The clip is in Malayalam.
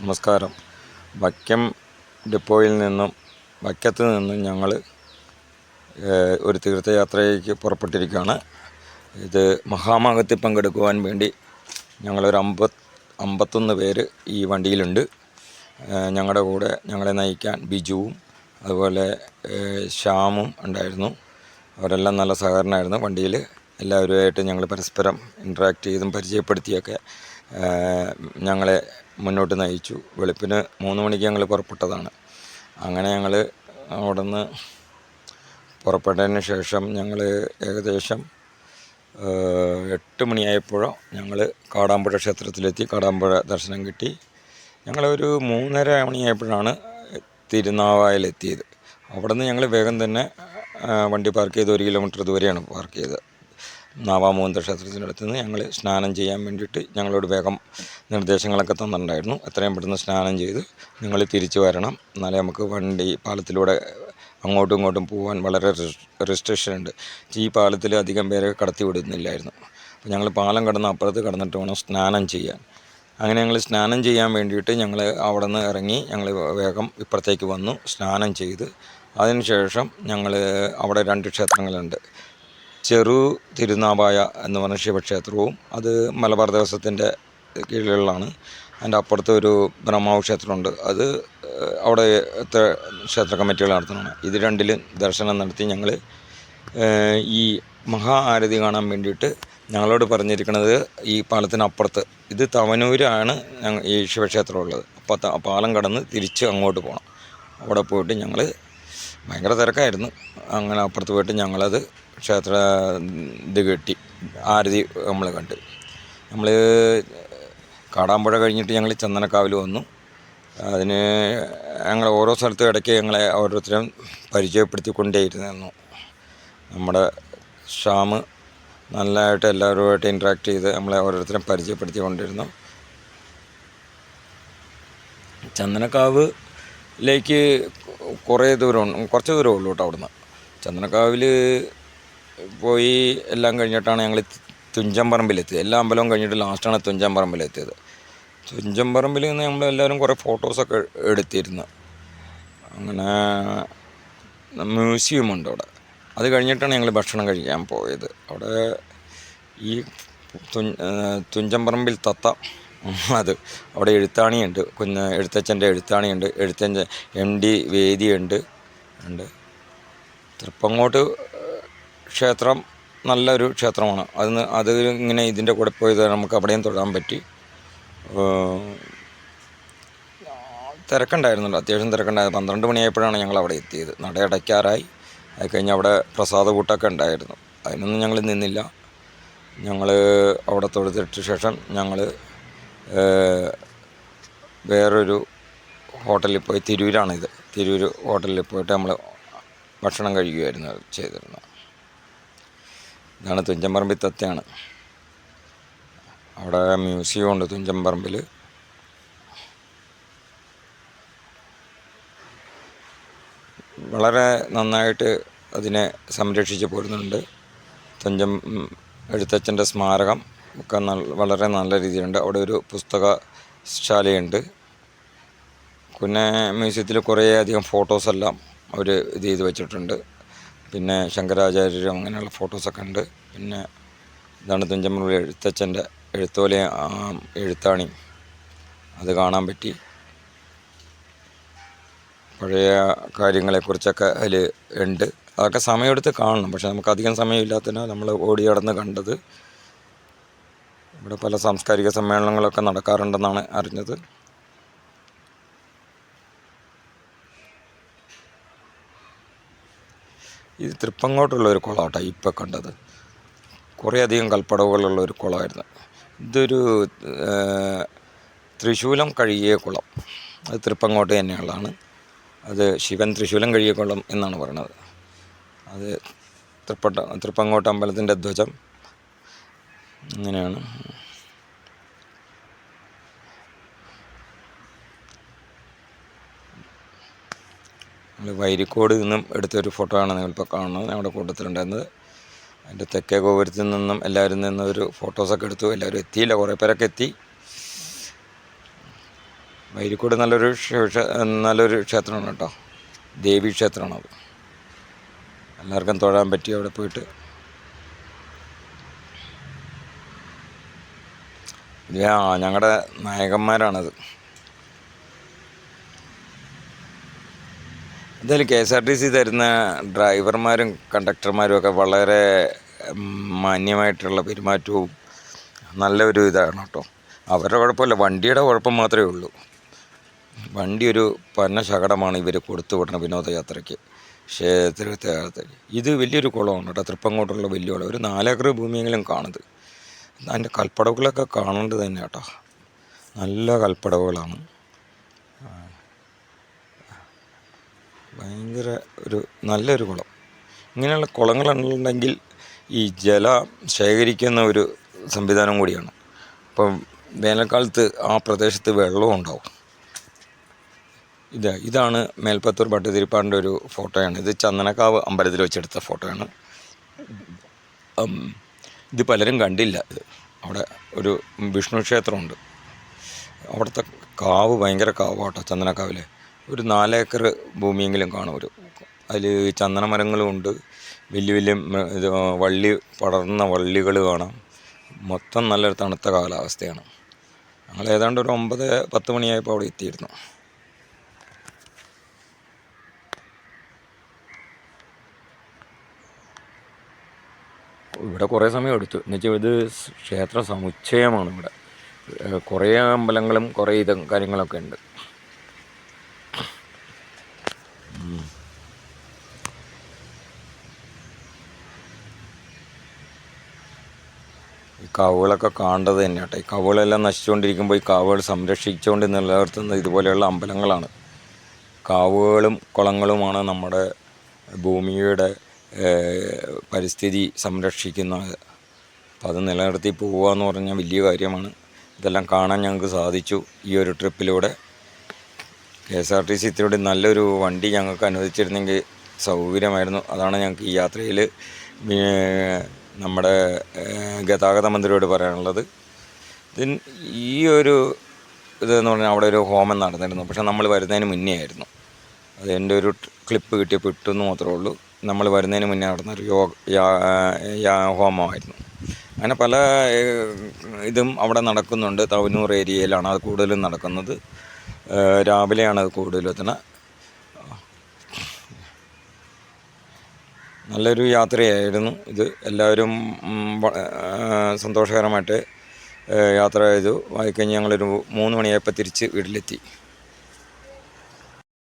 നമസ്കാരം. വൈക്കം ഡിപ്പോയിൽ നിന്നും വൈക്കത്ത് നിന്നും ഞങ്ങൾ ഒരു തീർത്ഥയാത്രയ്ക്ക് പുറപ്പെട്ടിരിക്കുകയാണ്. ഇത് മഹാമഹത്തിൽ പങ്കെടുക്കുവാൻ വേണ്ടി ഞങ്ങളൊരു 51 പേര് ഈ വണ്ടിയിലുണ്ട്. ഞങ്ങളുടെ കൂടെ ഞങ്ങളെ നയിക്കാൻ ബിജുവും അതുപോലെ ശ്യാമും ഉണ്ടായിരുന്നു. അവരെല്ലാം നല്ല സഹകരണമായിരുന്നു. വണ്ടിയിൽ എല്ലാവരുമായിട്ട് ഞങ്ങൾ പരസ്പരം ഇൻട്രാക്ട് ചെയ്തും പരിചയപ്പെടുത്തിയൊക്കെ ഞങ്ങളെ മുന്നോട്ട് നയിച്ചു. വെളുപ്പിന് 3 മണിക്ക് ഞങ്ങൾ പുറപ്പെട്ടതാണ്. അങ്ങനെ ഞങ്ങൾ അവിടെ നിന്ന് പുറപ്പെട്ടതിന് ശേഷം ഞങ്ങൾ ഏകദേശം 8 മണിയായപ്പോഴോ ഞങ്ങൾ കാടാമ്പുഴ ക്ഷേത്രത്തിലെത്തി. കാടാമ്പുഴ ദർശനം കിട്ടി. ഞങ്ങളൊരു 3:30 മണിയായപ്പോഴാണ് തിരുനാവായിലെത്തിയത്. അവിടെ നിന്ന് ഞങ്ങൾ വേഗം തന്നെ വണ്ടി പാർക്ക് ചെയ്ത് 1 കിലോമീറ്റർ ദൂരെയാണ് പാർക്ക് ചെയ്തത്. നാവാമുകുന്ദ ക്ഷേത്രത്തിനടുത്ത് നിന്ന് ഞങ്ങൾ സ്നാനം ചെയ്യാൻ വേണ്ടിയിട്ട് ഞങ്ങളോട് വേഗം നിർദ്ദേശങ്ങളൊക്കെ തന്നിട്ടുണ്ടായിരുന്നു. എത്രയും പെട്ടെന്ന് സ്നാനം ചെയ്ത് നിങ്ങൾ തിരിച്ചു വരണം, എന്നാലേ നമുക്ക് വണ്ടി പാലത്തിലൂടെ അങ്ങോട്ടും ഇങ്ങോട്ടും പോകാൻ വളരെ റെസ്ട്രിക്ഷൻ ഉണ്ട്. ഈ പാലത്തിൽ അധികം പേരെ കടത്തി വിടുന്നില്ലായിരുന്നു. അപ്പോൾ ഞങ്ങൾ പാലം കടന്ന് അപ്പുറത്ത് കടന്നിട്ട് വേണം സ്നാനം ചെയ്യാൻ. അങ്ങനെ ഞങ്ങൾ സ്നാനം ചെയ്യാൻ വേണ്ടിയിട്ട് ഞങ്ങൾ അവിടെ നിന്ന് ഇറങ്ങി ഞങ്ങൾ വേഗം ഇപ്പുറത്തേക്ക് വന്നു. സ്നാനം ചെയ്ത് അതിനുശേഷം ഞങ്ങൾ അവിടെ 2 ക്ഷേത്രങ്ങളുണ്ട്. ചെറു തിരുനാവായ എന്ന് പറഞ്ഞ ശിവക്ഷേത്രവും അത് മലബാർ ദേവസ്വത്തിൻ്റെ കീഴിലുള്ളതാണ്. അതിൻ്റെ അപ്പുറത്ത് ഒരു ബ്രഹ്മാവ് ക്ഷേത്രമുണ്ട്. അത് അവിടെ ക്ഷേത്ര കമ്മിറ്റികൾ നടത്തുന്നതാണ്. ഇത് 2ലും ദർശനം നടത്തി ഞങ്ങൾ ഈ മഹാ ആരതി കാണാൻ വേണ്ടിയിട്ട് ഞങ്ങളോട് പറഞ്ഞിരിക്കുന്നത് ഈ പാലത്തിനപ്പുറത്ത്, ഇത് തവനൂരാണ് ഈ ശിവക്ഷേത്രം ഉള്ളത്. അപ്പോൾ പാലം കടന്ന് തിരിച്ച് അങ്ങോട്ട് പോകണം. അവിടെ പോയിട്ട് ഞങ്ങൾ ഭയങ്കര തിരക്കായിരുന്നു. അങ്ങനെ അപ്പുറത്ത് പോയിട്ട് ഞങ്ങളത് ക്ഷേത്ര ഇത് കെട്ടി ആരതി നമ്മൾ കണ്ട്. നമ്മൾ കാടാമ്പുഴ കഴിഞ്ഞിട്ട് ഞങ്ങൾ ചന്ദനക്കാവിൽ വന്നു. അതിന് ഞങ്ങൾ ഓരോ സ്ഥലത്തും ഇടയ്ക്ക് ഞങ്ങളെ ഓരോരുത്തരും പരിചയപ്പെടുത്തിക്കൊണ്ടേയിരുന്നു. നമ്മുടെ ശ്യാം നല്ലതായിട്ട് എല്ലാവരുമായിട്ട് ഇൻട്രാക്ട് ചെയ്ത് നമ്മളെ ഓരോരുത്തരും പരിചയപ്പെടുത്തിക്കൊണ്ടിരുന്നു. ചന്ദനക്കാവിലേക്ക് കുറച്ച് ദൂരം ഉള്ളൂ കേട്ടോ. അവിടുന്ന് ചന്ദനക്കാവിൽ പോയി എല്ലാം കഴിഞ്ഞിട്ടാണ് ഞങ്ങൾ തുഞ്ചൻപറമ്പിലെത്തിയത്. എല്ലാ അമ്പലവും കഴിഞ്ഞിട്ട് ലാസ്റ്റാണ് തുഞ്ചൻപറമ്പിലെത്തിയത്. തുഞ്ചൻപറമ്പിൽ നിന്ന് നമ്മളെല്ലാവരും കുറേ ഫോട്ടോസൊക്കെ എടുത്തിരുന്നു. അങ്ങനെ മ്യൂസിയമുണ്ട് അവിടെ. അത് കഴിഞ്ഞിട്ടാണ് ഞങ്ങൾ ഭക്ഷണം കഴിക്കാൻ പോയത്. അവിടെ ഈ തുഞ്ചൻപറമ്പിൽ തത്ത, അത് അവിടെ എഴുത്താണിയുണ്ട്. എഴുത്തച്ഛൻ്റെ എഴുത്താണിയുണ്ട്. എഴുത്തച്ഛൻ്റെ MD വേദിയുണ്ട്. തൃപ്പങ്ങോട്ട് ക്ഷേത്രം നല്ലൊരു ക്ഷേത്രമാണ്. അത് ഇങ്ങനെ ഇതിൻ്റെ കൂടെ പോയത് നമുക്ക് അവിടെയും തൊഴാൻ പറ്റി. തിരക്കുണ്ടായിരുന്നുണ്ട്, അത്യാവശ്യം തിരക്കുണ്ടായിരുന്നു. 12 മണിയായപ്പോഴാണ് ഞങ്ങൾ അവിടെ എത്തിയത്. നട അടയ്ക്കാറായി. അത് കഴിഞ്ഞ് അവിടെ പ്രസാദ കൂട്ടൊക്കെ ഉണ്ടായിരുന്നു. അതിനൊന്നും ഞങ്ങൾ നിന്നില്ല. ഞങ്ങൾ അവിടെ തൊഴുതിട്ട് ശേഷം ഞങ്ങൾ വേറൊരു ഹോട്ടലിൽ പോയി, തിരൂരാണിത്, തിരൂർ ഹോട്ടലിൽ പോയിട്ട് നമ്മൾ ഭക്ഷണം കഴിക്കുകയായിരുന്നു ചെയ്തിരുന്നത്. ഇതാണ് തുഞ്ചൻപറമ്പിൽ തത്തയാണ്. അവിടെ മ്യൂസിയം ഉണ്ട് തുഞ്ചൻപറമ്പിൽ. വളരെ നന്നായിട്ട് അതിനെ സംരക്ഷിച്ച് പോരുന്നുണ്ട്. എഴുത്തച്ഛൻ്റെ സ്മാരകം ഒക്കെ വളരെ നല്ല രീതിയിലുണ്ട്. അവിടെ ഒരു പുസ്തകശാലയുണ്ട്. പിന്നെ മ്യൂസിയത്തിൽ കുറേ അധികം ഫോട്ടോസെല്ലാം അവർ ഇത് ചെയ്ത് വെച്ചിട്ടുണ്ട്. പിന്നെ ശങ്കരാചാര്യരും അങ്ങനെയുള്ള ഫോട്ടോസൊക്കെ ഉണ്ട്. പിന്നെ ഇതാണ് തുഞ്ചൻപറമ്പിൽ എഴുത്തച്ഛൻ്റെ എഴുത്തോല എഴുത്താണി, അത് കാണാൻ പറ്റി. പഴയ കാര്യങ്ങളെക്കുറിച്ചൊക്കെ അതിൽ ഉണ്ട്. അതൊക്കെ സമയമെടുത്ത് കാണണം. പക്ഷെ നമുക്ക് അധികം സമയമില്ലാത്തതിനാൽ നമ്മൾ ഓടി നടന്ന് കണ്ടത്. ഇവിടെ പല സാംസ്കാരിക സമ്മേളനങ്ങളൊക്കെ നടക്കാറുണ്ടെന്നാണ് അറിഞ്ഞത്. ഇത് തൃപ്പങ്ങോട്ടുള്ള ഒരു കുളമാട്ടോ ഇപ്പോൾ കണ്ടത്. കുറേയധികം കൽപ്പടവുകളുള്ള ഒരു കുളമായിരുന്നു. ഇതൊരു തൃശൂലം കഴുകിയ കുളം. അത് തൃപ്പങ്ങോട്ട് തന്നെയുള്ളതാണ്. അത് ശിവൻ തൃശൂലം കഴുകിയ കുളം എന്നാണ് പറയുന്നത്. അത് തൃപ്പങ്ങോട്ട് അമ്പലത്തിൻ്റെ ധ്വജം അങ്ങനെയാണ്. നമ്മൾ വൈരിക്കോട് നിന്നും എടുത്തൊരു ഫോട്ടോ ആണ് നിങ്ങളിപ്പോൾ കാണുന്നത്. ഞങ്ങളുടെ കൂട്ടത്തിലുണ്ടായിരുന്നത്. അതിൻ്റെ തെക്കേ ഗോപുരത്തിൽ നിന്നും എല്ലാവരും നിന്ന് ഒരു ഫോട്ടോസൊക്കെ എടുത്തു. എല്ലാവരും എത്തിയില്ല, കുറേ പേരൊക്കെ എത്തി. വൈരിക്കോട് നല്ലൊരു ക്ഷേത്രമാണ് കേട്ടോ. ദേവീ ക്ഷേത്രമാണത്. എല്ലാവർക്കും തൊഴാൻ പറ്റി അവിടെ പോയിട്ട്. ഞങ്ങളുടെ നായകന്മാരാണത്. എന്തായാലും KSRTC തരുന്ന ഡ്രൈവർമാരും കണ്ടക്ടർമാരും ഒക്കെ വളരെ മാന്യമായിട്ടുള്ള പെരുമാറ്റവും നല്ലൊരു ഇതാണ് കേട്ടോ. അവരുടെ കുഴപ്പമില്ല, വണ്ടിയുടെ കുഴപ്പം മാത്രമേ ഉള്ളൂ. വണ്ടി ഒരു പന്ന ശകടമാണ് ഇവർ കൊടുത്തു വിടുന്ന വിനോദയാത്രയ്ക്ക്. തീർത്ഥയാത്രയ്ക്ക് ഇത് വലിയൊരു കുളമാണ് കേട്ടോ. തൃപ്പങ്ങോട്ടുള്ള വലിയ കുളം, ഒരു 4 ഏക്കർ ഭൂമിയെങ്കിലും കാണുന്നത്. അതിൻ്റെ കൽപ്പടവുകളൊക്കെ കാണേണ്ടത് തന്നെ കേട്ടോ. നല്ല കൽപ്പടവുകളാണ്. ഭയങ്കര നല്ലൊരു കുളം. ഇങ്ങനെയുള്ള കുളങ്ങളുണ്ടെങ്കിൽ ഈ ജലം ശേഖരിക്കുന്ന ഒരു സംവിധാനം കൂടിയാണ്. അപ്പം വേനൽക്കാലത്ത് ആ പ്രദേശത്ത് വെള്ളവും ഉണ്ടാവും. ഇതാണ് മേൽപ്പത്തൂർ ഭട്ടതിരിപ്പാടിൻ്റെ ഒരു ഫോട്ടോയാണ്. ഇത് ചന്ദനക്കാവ് അമ്പലത്തിൽ വെച്ചെടുത്ത ഫോട്ടോയാണ്. ഇത് പലരും കണ്ടില്ല. അവിടെ ഒരു വിഷ്ണു ക്ഷേത്രമുണ്ട്. അവിടുത്തെ കാവ് ഭയങ്കര കാവാട്ടോ. ചന്ദനക്കാവിലെ ഒരു 4 ഏക്കർ ഭൂമിയെങ്കിലും കാണും. അതിൽ ചന്ദന മരങ്ങളും ഉണ്ട്. വലിയ വള്ളി പടർന്ന വള്ളികൾ കാണാം. മൊത്തം നല്ലൊരു തണുത്ത കാലാവസ്ഥയാണ്. ഞങ്ങൾ ഏതാണ്ട് ഒരു 9-10 മണിയായപ്പോൾ അവിടെ എത്തിയിരുന്നു. ഇവിടെ കുറേ സമയം എടുത്തു. എന്നുവെച്ചാൽ ഇത് ക്ഷേത്ര സമുച്ചയമാണ്. ഇവിടെ കുറേ അമ്പലങ്ങളും കുറേ കാര്യങ്ങളൊക്കെ ഉണ്ട്. ഈ കാവുകളൊക്കെ കാണേണ്ടത് തന്നെ കേട്ടോ. ഈ കാവുകളെല്ലാം നശിച്ചുകൊണ്ടിരിക്കുമ്പോൾ ഈ കാവുകൾ സംരക്ഷിച്ചുകൊണ്ട് നിലനിർത്തുന്നത് ഇതുപോലെയുള്ള അമ്പലങ്ങളാണ്. കാവുകളും കുളങ്ങളുമാണ് നമ്മുടെ ഭൂമിയുടെ പരിസ്ഥിതി സംരക്ഷിക്കുന്നത്. അപ്പം അത് നിലനിർത്തി പോവുക എന്ന് പറഞ്ഞാൽ വലിയ കാര്യമാണ്. ഇതെല്ലാം കാണാൻ ഞങ്ങൾക്ക് സാധിച്ചു ഈ ഒരു ട്രിപ്പിലൂടെ. KSRTC ഇത്തിരി നല്ലൊരു വണ്ടി ഞങ്ങൾക്ക് അനുവദിച്ചിരുന്നെങ്കിൽ സൗകര്യമായിരുന്നു. അതാണ് ഞങ്ങൾക്ക് ഈ യാത്രയിൽ നമ്മുടെ ഗതാഗത മന്ത്രിയോട് പറയാനുള്ളത്. ഈ ഒരു ഇതെന്ന് പറഞ്ഞാൽ അവിടെ ഒരു ഹോമം നടന്നിരുന്നു. പക്ഷെ നമ്മൾ വരുന്നതിന് മുന്നേ ആയിരുന്നു. അത് എൻ്റെ ഒരു ക്ലിപ്പ് കിട്ടിയപ്പോൾ ഇട്ടെന്ന് മാത്രമേ ഉള്ളൂ. നമ്മൾ വരുന്നതിന് മുന്നേ നടന്നൊരു ഹോമമായിരുന്നു. അങ്ങനെ പല ഇതും അവിടെ നടക്കുന്നുണ്ട്. തവനൂർ ഏരിയയിലാണ് അത് കൂടുതലും നടക്കുന്നത്. രാവിലെയാണ് അത് കൂടുതലും എത്തുന്നത്. നല്ലൊരു യാത്രയായിരുന്നു ഇത്. എല്ലാവരും സന്തോഷകരമായിട്ട് യാത്ര ചെയ്തു. വായിക്കഴിഞ്ഞ് ഞങ്ങളൊരു 3 മണിയായപ്പോൾ തിരിച്ച് വീട്ടിലെത്തി.